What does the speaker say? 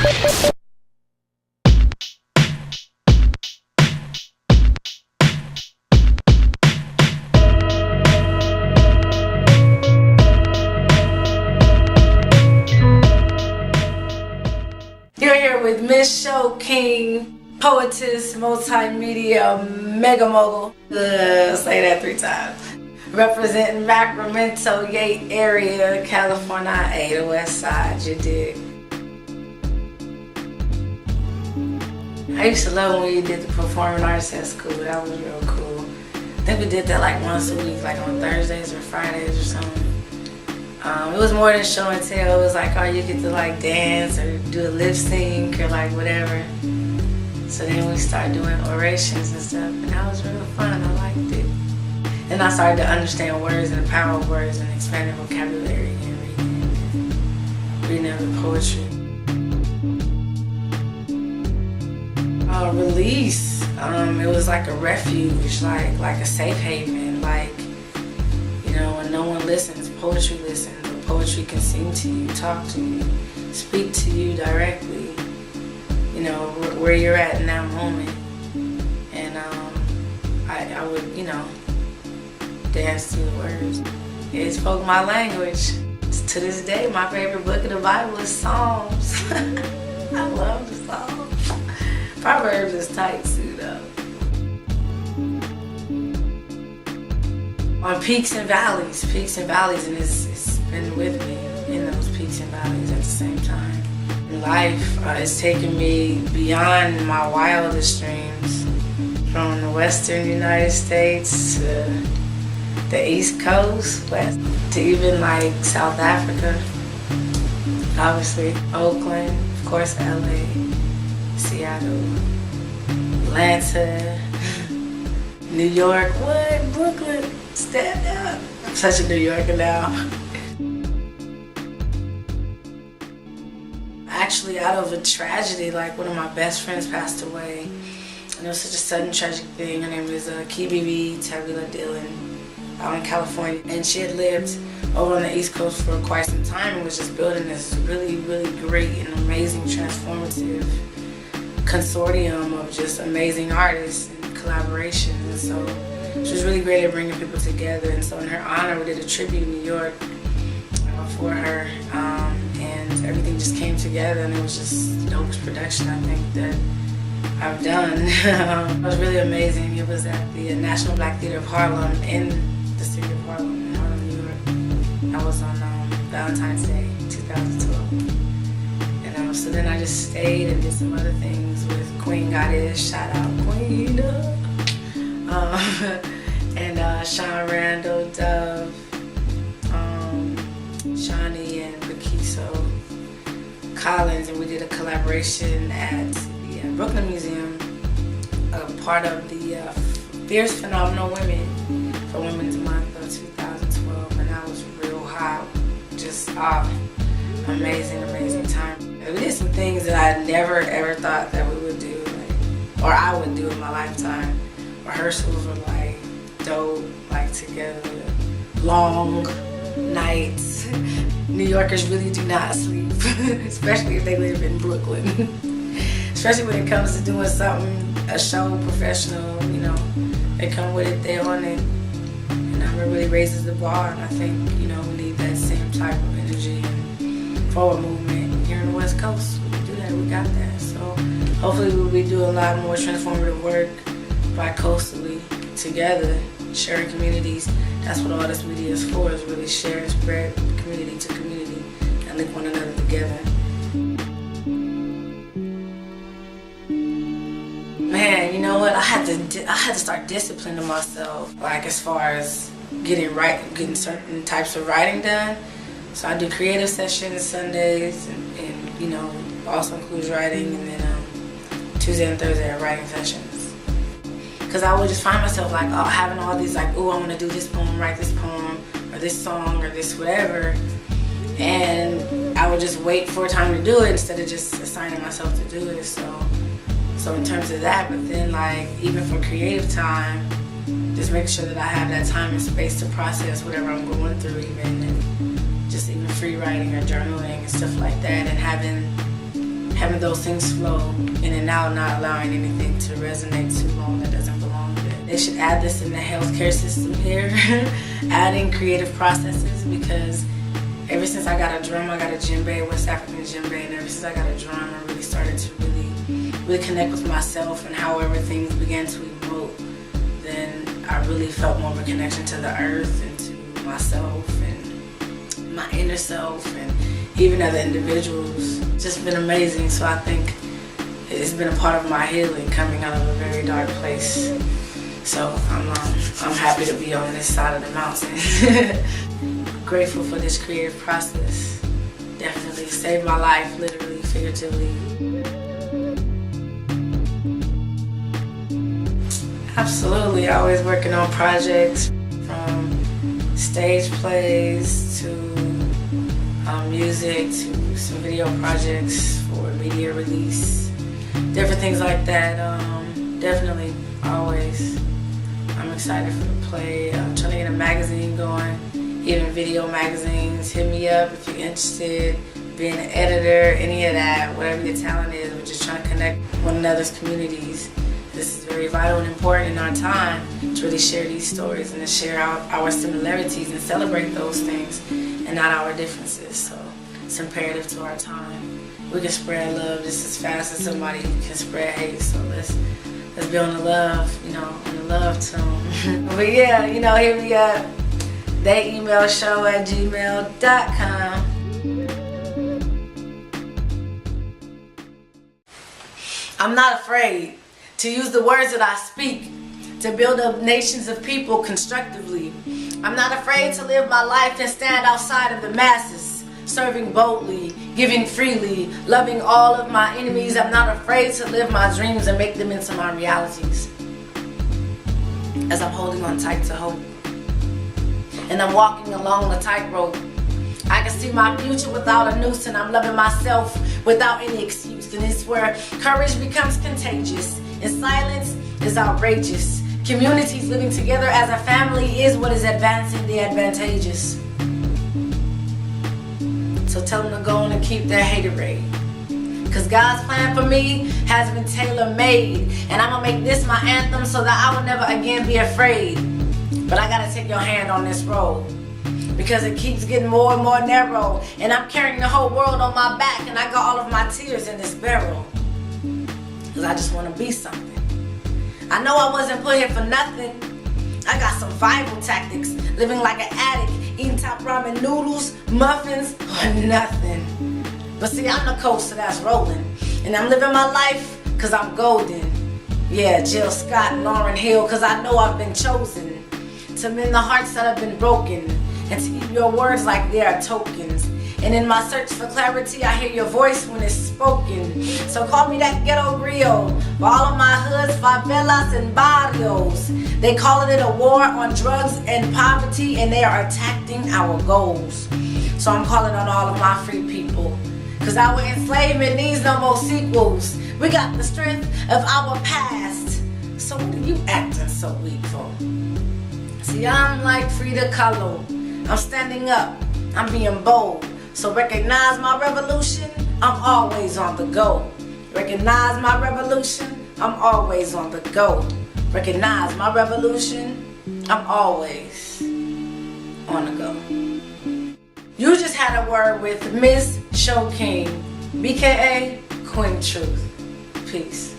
You're here with Miss Show King, poetess, multimedia, mega mogul. Say that 3 times. Representing Sacramento, Yate area, California, A, the West Side, you dig. I used to love when you did the performing arts at school. That was real cool. I think we did that like once a week, like on Thursdays or Fridays or something. It was more than show and tell. It was like, oh, you get to like dance or do a lip sync or like whatever. So then we started doing orations and stuff, and that was real fun. I liked it. And I started to understand words and the power of words and expanding vocabulary and reading other poetry. Release. It was like a refuge, like a safe haven, like, you know, when no one listens, poetry listens. Poetry can sing to you, talk to you, speak to you directly, you know, where you're at in that moment. And I would, you know, dance to the words. It spoke my language. To this day, my favorite book of the Bible is Psalms. I love the Psalms. Proverbs is tight too, though. On peaks and valleys, and it's been with me in those peaks and valleys at the same time. Life has taken me beyond my wildest dreams, from the western United States to the East Coast, west, to even like South Africa, obviously, Oakland, of course LA, Seattle, Atlanta, New York, what? Brooklyn, stand up. I'm such a New Yorker now. Actually, out of a tragedy, like one of my best friends passed away. And it was such a sudden tragic thing. Her name was Kibibi Tabula Dillon out in California. And she had lived over on the East Coast for quite some time and was just building this really, really great and amazing transformative consortium of just amazing artists and collaborations. And so she was really great at bringing people together. And so in her honor, we did a tribute in New York for her. And everything just came together, and it was just the dopest production I think that I've done. It was really amazing. It was at the National Black Theater of Harlem in the city of Harlem, in Harlem, New York. That was on Valentine's Day, 2012. And so then I just stayed and did some other things with Queen Goddess, shout out Queen, and Sean Randall, Dove, Shawnee, and Bakiso Collins, and we did a collaboration at the Brooklyn Museum, part of the Fierce Phenomenal Women for Women's Month of 2012, and that was real hot, just amazing time. We did some things that I never ever thought that we would do, like, or I would do in my lifetime. Rehearsals were like dope, like together, long nights. New Yorkers really do not sleep, especially if they live in Brooklyn. Especially when it comes to doing something, a show, professional, you know, they come with it, they on it, and it really raises the bar. And I think, you know, we need that same type of energy and forward movement here on the West Coast. We can do that, we got that. So hopefully we'll be doing a lot more transformative work bi-coastally together, sharing communities. That's what all this media is for, is really share and spread community to community and link one another together. Man, you know what? I had to start disciplining myself, like as far as getting certain types of writing done. So I do creative sessions Sundays, and you know, also includes writing, and then Tuesday and Thursday are writing sessions. Because I would just find myself like, oh, having all these like, oh, I want to do this poem, write this poem, or this song, or this whatever. And I would just wait for time to do it instead of just assigning myself to do it. So in terms of that, but then like, even for creative time, just make sure that I have that time and space to process whatever I'm going through, even, and just even free writing or journaling and stuff like that, and having having those things flow in and out, not allowing anything to resonate too long that doesn't belong there. They should add this in the healthcare system here, adding creative processes, because ever since I got a drum, I got a djembe, West African djembe, and ever since I got a drum, I really started to really connect with myself, and however things began to emote, then I really felt more of a connection to the earth and to myself and my inner self and even other individuals. It's just been amazing. So I think it's been a part of my healing, coming out of a very dark place. So I'm happy to be on this side of the mountain. Grateful for this creative process. Definitely saved my life, literally, figuratively. Absolutely, always working on projects, from stage plays to music to some video projects for media release, different things like that. Definitely, always. I'm excited for the play. I'm trying to get a magazine going, even video magazines. Hit me up if you're interested, being an editor, any of that, whatever your talent is. We're just trying to connect one another's communities. This is very vital and important in our time to really share these stories and to share our similarities and celebrate those things and not our differences. So it's imperative to our time. We can spread love just as fast as somebody can spread hate. So let's be on the love, on the love tune. But yeah, hit me up. theemailshow@gmail.com. I'm not afraid to use the words that I speak to build up nations of people constructively. I'm not afraid to live my life and stand outside of the masses, serving boldly, giving freely, loving all of my enemies. I'm not afraid to live my dreams and make them into my realities, as I'm holding on tight to hope. And I'm walking along the tightrope. I can see my future without a noose, and I'm loving myself without any excuse. And it's where courage becomes contagious and silence is outrageous. Communities living together as a family is what is advancing the advantageous. So tell them to go on and keep their haterade. Cause God's plan for me has been tailor-made. And I'm gonna make this my anthem so that I will never again be afraid. But I gotta take your hand on this road, because it keeps getting more and more narrow. And I'm carrying the whole world on my back, and I got all of my tears in this barrel. Cause I just wanna be something. I know I wasn't put here for nothing. I got survival tactics, living like an addict, eating top ramen noodles, muffins, or nothing. But see, I'm the coaster that's rolling, and I'm living my life cause I'm golden. Yeah, Jill Scott and Lauryn Hill, cause I know I've been chosen to mend the hearts that have been broken, and to keep your words like they are tokens. And in my search for clarity, I hear your voice when it's spoken. So call me that ghetto griot for all of my hoods, favelas, and barrios. They call it a war on drugs and poverty, and they are attacking our goals. So I'm calling on all of my free people, cause our enslavement needs no more sequels. We got the strength of our past. So what are you acting so weak for? See, I'm like Frida Kahlo. I'm standing up, I'm being bold. So recognize my revolution, I'm always on the go. Recognize my revolution, I'm always on the go. Recognize my revolution, I'm always on the go. You just had a word with Miss Show King, BKA Queen Truth. Peace.